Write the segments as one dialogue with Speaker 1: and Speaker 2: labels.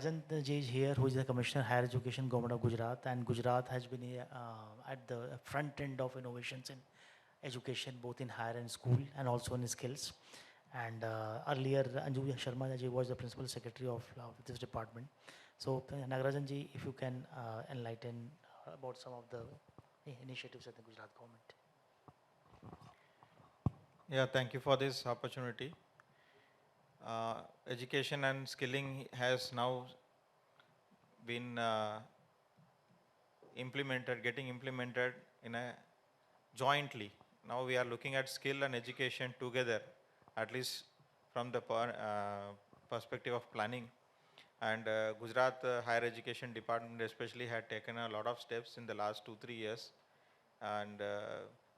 Speaker 1: Nagarajan ji is here, who is the Commissioner Higher Education, Government of Gujarat, and Gujarat has been at the front end of innovations in education, both in higher and school, and also in skills. And earlier, Anju Sharma ji was the Principal Secretary of this department. So, Nagarajan ji, if you can enlighten about some of the initiatives of the Gujarat government.
Speaker 2: Yeah, thank you for this opportunity. Education and skilling has now been getting implemented in a jointly. Now we are looking at skill and education together, at least from the perspective of planning. And Gujarat Higher Education Department especially had taken a lot of steps in the last 2-3 years. And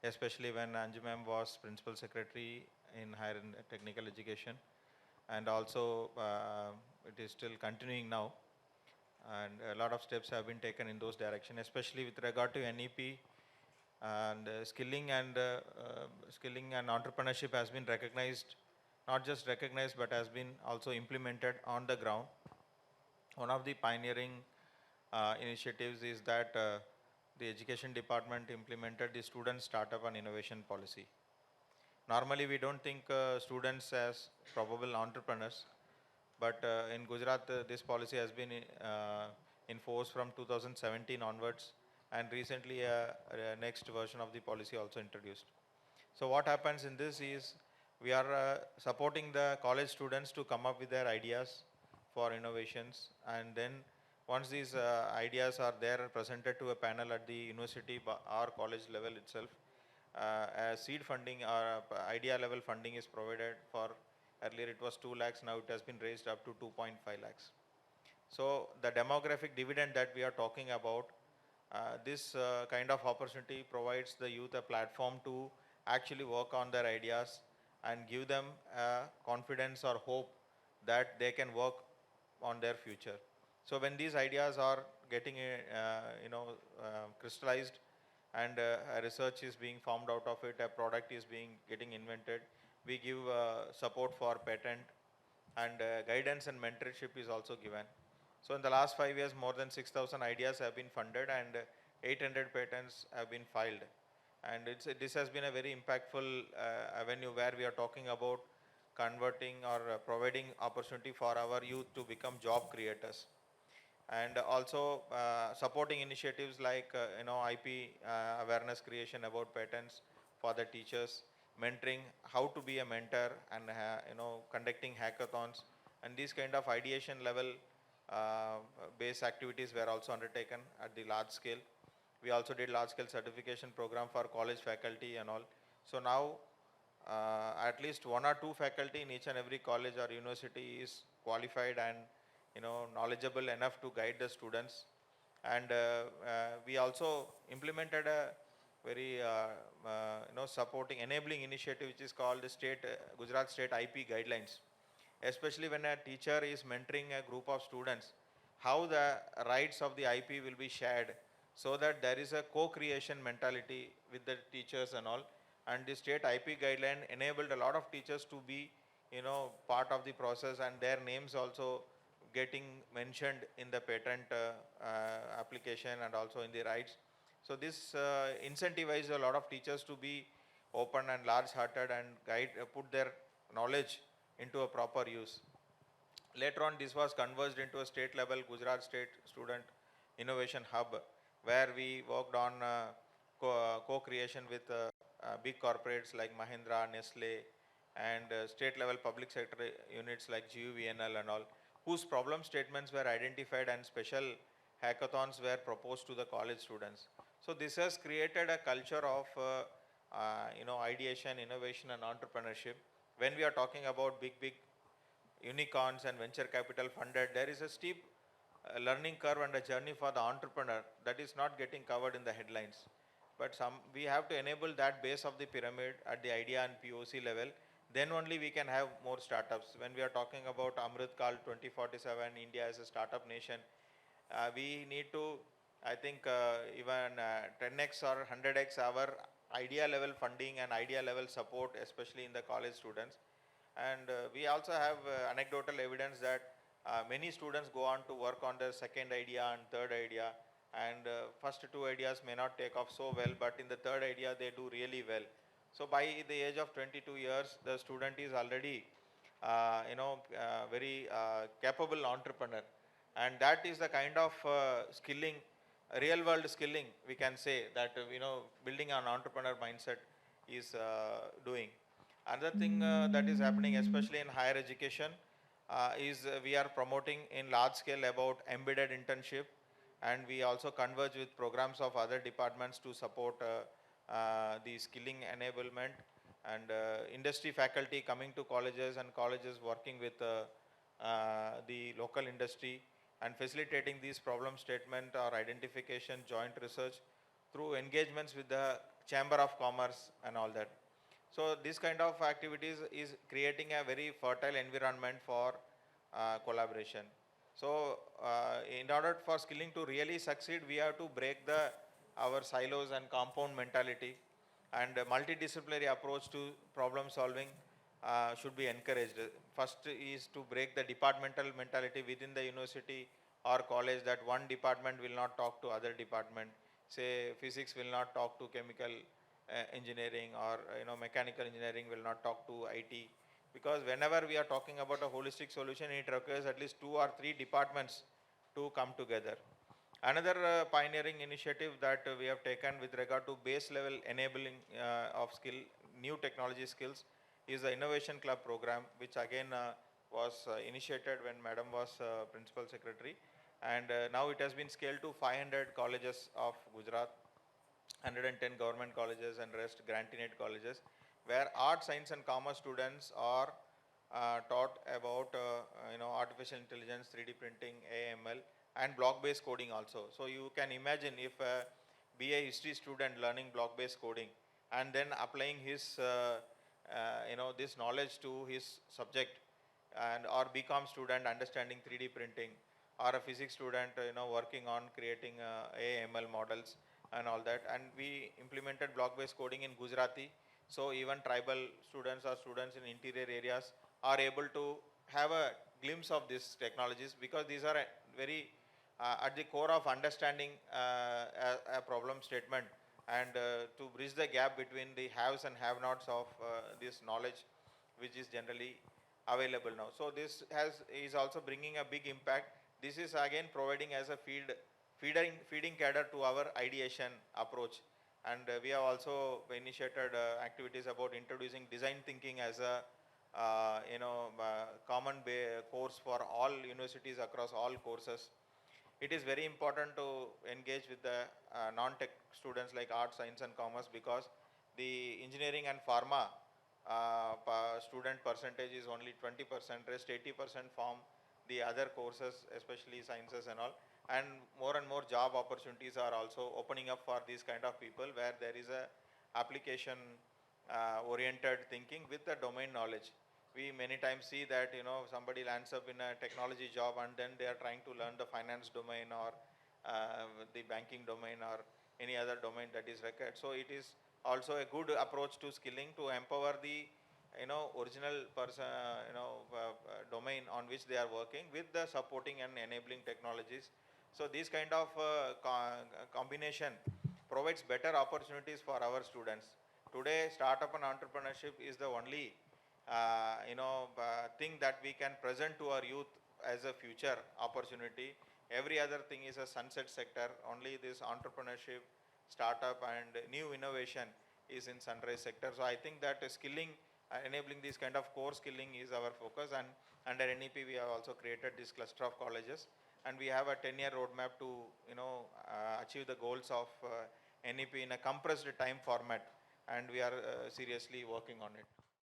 Speaker 2: especially when Anju ma'am was Principal Secretary in Higher and Technical Education. And also it is still continuing now. And a lot of steps have been taken in those direction, especially with regard to NEP and skilling and entrepreneurship has been recognized, not just recognized, but has been also implemented on the ground. One of the pioneering initiatives is that the Education Department implemented the Student Startup and Innovation Policy. Normally, we don't think students as probable entrepreneurs, but in Gujarat, this policy has been in force from 2017 onwards, and recently a next version of the policy also introduced. So what happens in this is we are supporting the college students to come up with their ideas for innovations, and then once these ideas are there presented to a panel at the university or college level itself, seed funding or idea level funding is provided for. Earlier it was 2 lakhs, now it has been raised up to 2.5 lakhs. So the demographic dividend that we are talking about, this kind of opportunity provides the youth a platform to actually work on their ideas and give them confidence or hope that they can work on their future. So when these ideas are getting crystallized, and a research is being formed out of it, a product is getting invented, we give support for patent, and guidance and mentorship is also given. So in the last 5 years, more than 6,000 ideas have been funded and 800 patents have been filed. And this has been a very impactful avenue where we are talking about converting or providing opportunity for our youth to become job creators. And also supporting initiatives like IP awareness creation about patents for the teachers, mentoring how to be a mentor, and conducting hackathons, and these kind of ideation level based activities were also undertaken at the large scale. We also did large scale certification program for college faculty and all. So now at least 1 or 2 faculty in each and every college or university is qualified and knowledgeable enough to guide the students. And we also implemented a very supporting enabling initiative which is called the Gujarat State IP Guidelines. Especially when a teacher is mentoring a group of students, how the rights of the IP will be shared, so that there is a co-creation mentality with the teachers and all. And the state IP guideline enabled a lot of teachers to be part of the process, and their names also getting mentioned in the patent application and also in the rights. So this incentivizes a lot of teachers to be open and large-hearted and put their knowledge into a proper use. Later on, this was converged into a state level Gujarat State Student Innovation Hub, where we worked on co-creation with big corporates like Mahindra, Nestle, and state level public sector units like GUVNL and all, whose problem statements were identified and special hackathons were proposed to the college students. So this has created a culture of ideation, innovation and entrepreneurship. When we are talking about big unicorns and venture capital funded, there is a steep learning curve and a journey for the entrepreneur that is not getting covered in the headlines. But we have to enable that base of the pyramid at the idea and POC level. Then only we can have more startups. When we are talking about Amrit Kal 2047, India as a startup nation, we need to, I think, even 10x or 100x our idea level funding and idea level support, especially in the college students. And we also have anecdotal evidence that Many students go on to work on their second idea and third idea, and first two ideas may not take off so well, but in the third idea they do really well. So by the age of 22 years, the student is already, very capable entrepreneur, and that is the kind of skilling, real world skilling, we can say that, building an entrepreneur mindset is doing. Another thing that is happening, especially in higher education, is we are promoting in large scale about embedded internship, and we also converge with programs of other departments to support the skilling enablement, and industry faculty coming to colleges, and colleges working with the local industry and facilitating these problem statement or identification, joint research through engagements with the Chamber of Commerce and all that. So this kind of activities is creating a very fertile environment for collaboration. So in order for skilling to really succeed, we have to break our silos and compound mentality, and a multidisciplinary approach to problem solving should be encouraged. First is to break the departmental mentality within the university or college, that one department will not talk to other department. Say physics will not talk to chemical engineering, or mechanical engineering will not talk to IT, because whenever we are talking about a holistic solution, it requires at least 2 or 3 departments to come together. Another pioneering initiative that we have taken with regard to base level enabling of skill, new technology skills, is the Innovation Club program, which again was initiated when Madam was Principal Secretary, and now it has been scaled to 500 colleges of Gujarat, 110 government colleges and rest grantee-aided colleges, where art, science and commerce students are taught about artificial intelligence, 3D printing, AML, and block-based coding also. So you can imagine if a BA history student learning block-based coding and then applying his this knowledge to his subject, and or BCom student understanding 3D printing, or a physics student working on creating AML models and all that. And we implemented block-based coding in Gujarati, so even tribal students or students in interior areas are able to have a glimpse of these technologies, because these are very at the core of understanding a problem statement, and to bridge the gap between the haves and have-nots of this knowledge, which is generally available now. So this is also bringing a big impact. This is again providing as a feeding cadre to our ideation approach, and we have also initiated activities about introducing design thinking as a common course for all universities across all courses. It is very important to engage with the non-tech students like art, science and commerce, because the engineering and pharma student percentage is only 20%, rest 80% form the other courses, especially sciences and all. And more job opportunities are also opening up for these kind of people, where there is a application oriented thinking with the domain knowledge. We many times see that somebody lands up in a technology job, and then they are trying to learn the finance domain, or the banking domain, or any other domain that is required. So it is also a good approach to skilling, to empower the original person domain on which they are working, with the supporting and enabling technologies. So this kind of combination provides better opportunities for our students. Today startup and entrepreneurship is the only thing that we can present to our youth as a future opportunity. Every other thing is a sunset sector. Only this entrepreneurship, startup and new innovation is in sunrise sector. So I think that skilling, enabling this kind of core skilling is our focus, and under NEP we have also created this cluster of colleges, and we have a 10-year roadmap to achieve the goals of NEP in a compressed time format, and we are seriously working on it.